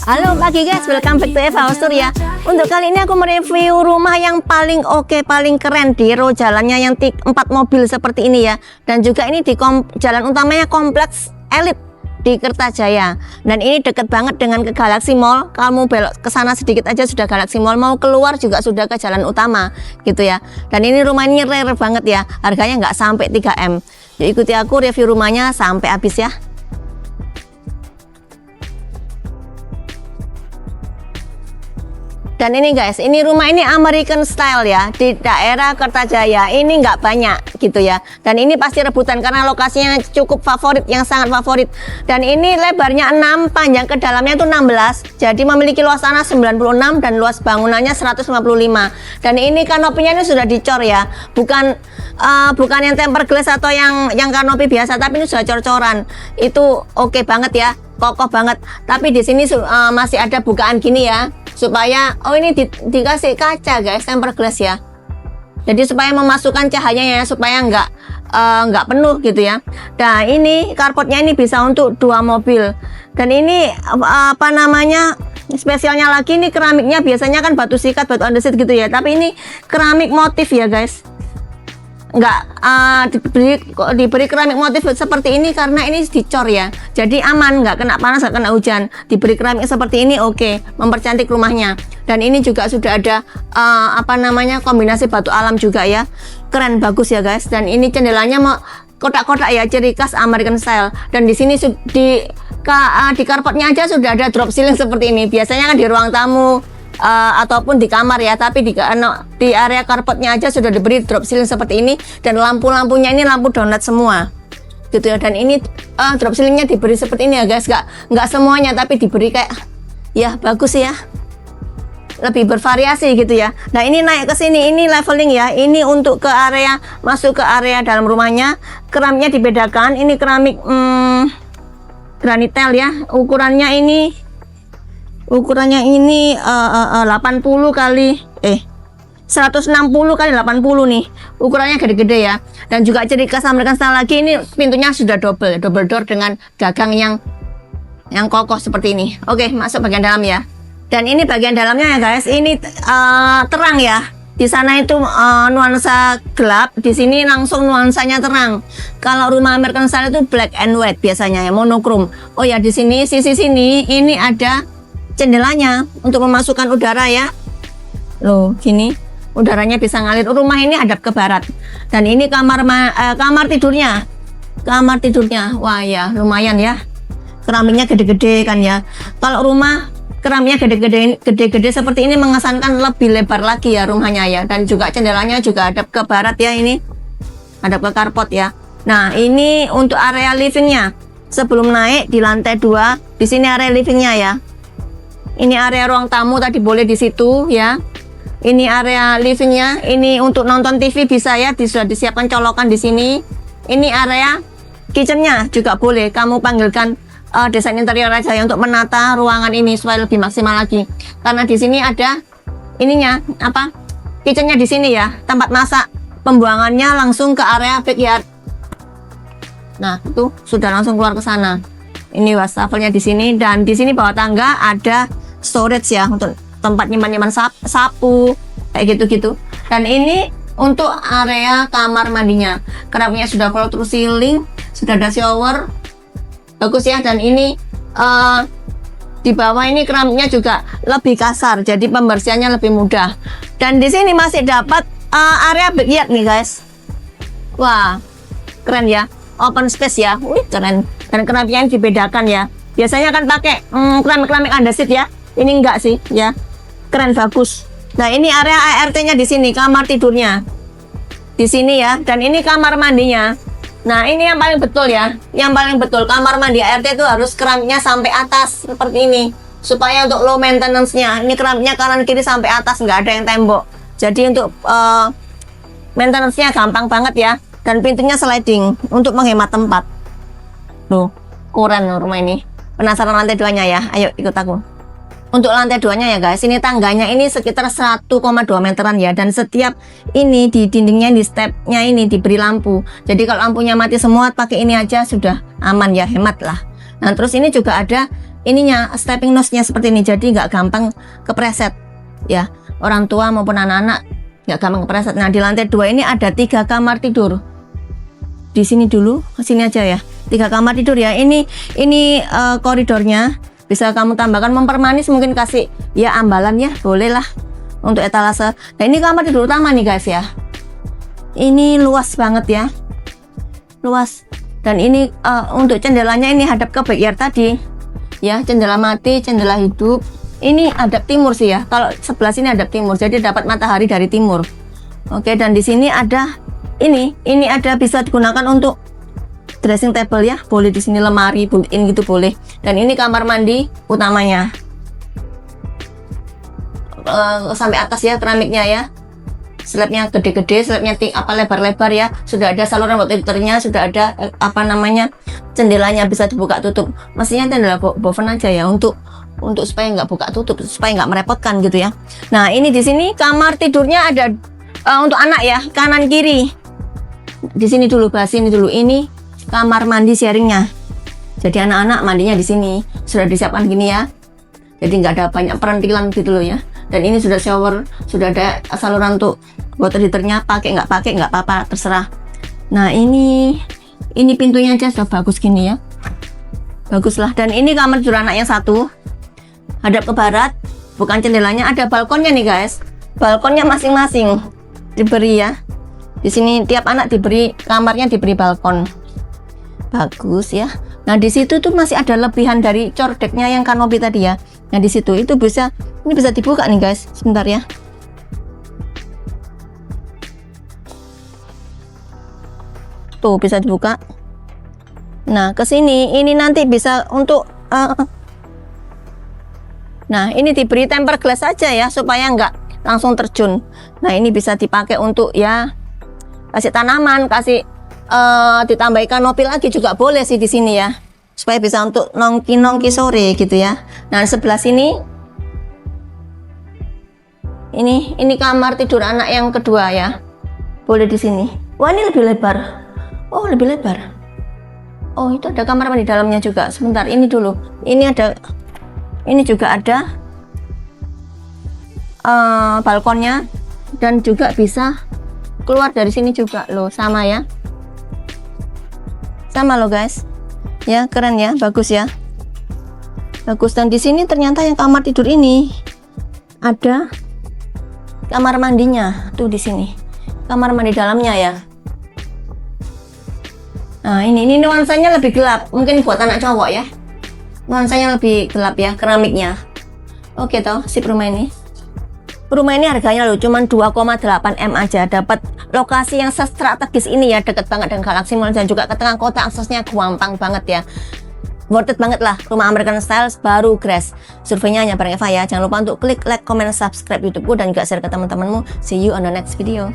Halo pagi guys, welcome back to Eva House Tour ya. Untuk kali ini aku mereview rumah yang paling oke, paling keren di row jalannya yang 4 mobil seperti ini ya. Dan juga ini di jalan utamanya kompleks elit di Kertajaya. Dan ini deket banget dengan ke Galaxy Mall. Kamu belok ke sana sedikit aja sudah Galaxy Mall, mau keluar juga sudah ke jalan utama gitu ya. Dan ini rumah ini rare banget ya. Harganya nggak sampai 3M. Yuk ikuti aku review rumahnya sampai habis ya. Dan ini guys, ini rumah ini American style ya, di daerah Kertajaya. Ini nggak banyak gitu ya. Dan ini pasti rebutan karena lokasinya cukup favorit, yang sangat favorit. Dan ini lebarnya 6, panjang ke dalamnya itu 16. Jadi memiliki luas tanah 96 dan luas bangunannya 155. Dan ini kanopinya ini sudah dicor ya, bukan yang temper glass atau yang kanopi biasa, tapi ini sudah cor-coran. Itu oke banget ya, kokoh banget. Tapi di sini masih ada bukaan gini ya, supaya ini dikasih kaca guys, tempered glass ya, jadi supaya memasukkan cahayanya ya, supaya nggak penuh gitu ya. Nah ini carportnya ini bisa untuk 2 mobil. Dan ini apa namanya, spesialnya lagi ini keramiknya, biasanya kan batu sikat, batu andesit gitu ya, tapi ini keramik motif ya guys. Diberi keramik motif seperti ini karena ini dicor ya, jadi aman, nggak kena panas, nggak kena hujan. Diberi keramik seperti ini oke, mempercantik rumahnya. Dan ini juga sudah ada apa namanya, kombinasi batu alam juga ya, keren bagus ya guys. Dan ini jendelanya mau kotak-kotak ya, ciri khas American style. Dan di sini di carportnya aja sudah ada drop ceiling seperti ini. Biasanya kan di ruang tamu ataupun di kamar ya, tapi di area carportnya aja sudah diberi drop ceiling seperti ini. Dan lampu-lampunya ini lampu donat semua gitu ya. Dan ini drop ceilingnya diberi seperti ini ya guys, nggak semuanya, tapi diberi kayak ya, bagus ya, lebih bervariasi gitu ya. Nah ini naik ke sini, ini leveling ya, ini untuk ke area, masuk ke area dalam rumahnya. Keramiknya dibedakan, ini keramik granitel ya, ukurannya ini 80 kali 160 kali 80 nih, ukurannya gede-gede ya. Dan juga ciri khas American style lagi, ini pintunya sudah double door dengan gagang yang kokoh seperti ini. Oke, masuk bagian dalam ya. Dan ini bagian dalamnya ya guys, ini terang ya. Di sana itu nuansa gelap, di sini langsung nuansanya terang. Kalau rumah American style itu black and white biasanya ya, monokrom. Oh ya, di sini sisi sini ini ada jendelanya untuk memasukkan udara ya. Loh, gini udaranya bisa ngalir. Rumah ini hadap ke barat. Dan ini kamar tidurnya. Kamar tidurnya. Wah ya, lumayan ya. Keramiknya gede-gede kan ya. Kalau rumah keramiknya gede-gede seperti ini mengesankan lebih lebar lagi ya rumahnya ya. Dan juga jendelanya juga hadap ke barat ya, ini hadap ke carport ya. Nah, ini untuk area livingnya. Sebelum naik di lantai 2, di sini area livingnya ya. Ini area ruang tamu tadi boleh di situ ya. Ini area livingnya. Ini untuk nonton TV bisa ya, sudah disiapkan colokan di sini. Ini area kitchennya juga boleh. Kamu panggilkan desain interior aja ya untuk menata ruangan ini supaya lebih maksimal lagi. Karena di sini ada ininya apa? Kitchennya di sini ya. Tempat masak, pembuangannya langsung ke area backyard. Nah itu sudah langsung keluar ke sana. Ini wastafelnya di sini, dan di sini bawah tangga ada storage ya untuk tempat nyimpan sapu kayak gitu-gitu. Dan ini untuk area kamar mandinya, keramiknya sudah floor to ceiling, sudah ada shower, bagus ya. Dan ini di bawah ini keramiknya juga lebih kasar, jadi pembersihannya lebih mudah. Dan di sini masih dapat area backyard nih guys. Wah keren ya, open space ya, keren. Dan keramiknya dibedakan ya. Biasanya kan pakai keramik andesit ya. Ini enggak sih ya, keren bagus. Nah ini area ART-nya di sini, kamar tidurnya di sini ya. Dan ini kamar mandinya. Nah ini yang paling betul ya, yang paling betul, kamar mandi ART itu harus keramiknya sampai atas seperti ini, supaya untuk low maintenance-nya. Ini keramiknya kanan kiri sampai atas, nggak ada yang tembok. Jadi untuk maintenance-nya gampang banget ya. Dan pintunya sliding untuk menghemat tempat. Loh, keren rumah ini. Penasaran lantai 2-nya ya? Ayo ikut aku. Untuk lantai 2-nya ya guys, ini tangganya ini sekitar 1,2 meteran ya. Dan setiap ini di dindingnya, di stepnya ini diberi lampu. Jadi kalau lampunya mati semua, pakai ini aja sudah aman ya, hemat lah. Nah terus ini juga ada ininya stepping nose-nya seperti ini, jadi nggak gampang kepreset ya, orang tua maupun anak-anak nggak gampang kepreset. Nah, di lantai 2 ini ada 3 kamar tidur. Di sini dulu, sini aja ya. 3 kamar tidur ya. Ini koridornya bisa kamu tambahkan mempermanis, mungkin kasih ya ambalan ya, boleh lah untuk etalase. Nah, ini kamar tidur utama nih guys ya. Ini luas banget ya. Luas. Dan ini untuk jendelanya ini hadap ke backyard tadi. Ya, jendela mati, jendela hidup. Ini hadap timur sih ya. Kalau sebelah sini hadap timur, jadi dapat matahari dari timur. Oke, dan di sini ada ini ada bisa digunakan untuk dressing table ya, boleh di sini lemari built-in gitu boleh. Dan ini kamar mandi utamanya sampai atas ya, keramiknya ya, slabnya gede-gede, slabnya lebar-lebar ya, sudah ada saluran water heaternya, sudah ada jendelanya bisa dibuka tutup. Mestinya jendela boven aja ya, untuk supaya nggak buka tutup, supaya nggak merepotkan gitu ya. Nah, ini di sini kamar tidurnya ada untuk anak ya, kanan kiri. Di sini dulu, bahas ini dulu. Ini kamar mandi sharingnya. Jadi anak-anak mandinya di sini. Sudah disiapkan gini ya. Jadi nggak ada banyak perintilan gitu loh ya. Dan ini sudah shower, sudah ada saluran untuk water heaternya. Pakai nggak apa-apa, terserah. Nah, ini pintunya aja sudah bagus gini ya. Bagus lah. Dan ini kamar tidur anak yang satu. Hadap ke barat. Bukan jendelanya, ada balkonnya nih guys. Balkonnya masing-masing diberi ya. Di sini tiap anak diberi kamarnya, diberi balkon. Bagus ya. Nah, di situ tuh masih ada lebihan dari cordeknya yang kanopi tadi ya. Nah, di situ itu bisa dibuka nih guys. Sebentar ya. Tuh bisa dibuka. Nah, ke sini ini nanti bisa untuk nah, ini diberi tempered glass saja ya, supaya nggak langsung terjun. Nah, ini bisa dipakai untuk ya kasih tanaman, kasih ditambahi kanopi lagi juga boleh sih di sini ya, supaya bisa untuk nongki sore gitu ya. Nah, sebelah sini ini kamar tidur anak yang kedua ya, boleh di sini. Wah, ini lebih lebar. Oh, lebih lebar. Oh, itu ada kamar mandi dalamnya juga. Sebentar, ini dulu. Ini juga ada balkonnya, dan juga bisa keluar dari sini juga loh, sama ya, sama loh guys ya, keren ya, bagus ya, bagus. Dan di sini ternyata yang kamar tidur ini ada kamar mandinya tuh, di sini kamar mandi dalamnya ya. Nah, ini nuansanya lebih gelap, mungkin buat anak cowok ya, nuansanya lebih gelap ya, keramiknya. Oke toh, sip rumah ini. Rumah ini harganya loh cuma 2,8 M aja, dapat lokasi yang strategis ini ya, deket banget dengan Galaxy Mall dan juga ke tengah kota, aksesnya gampang banget ya. Worth it banget lah, rumah American Style baru Grace. Surveinya hanya bareng Eva ya. Jangan lupa untuk klik like, comment, subscribe YouTubeku dan juga share ke teman-temanmu. See you on the next video.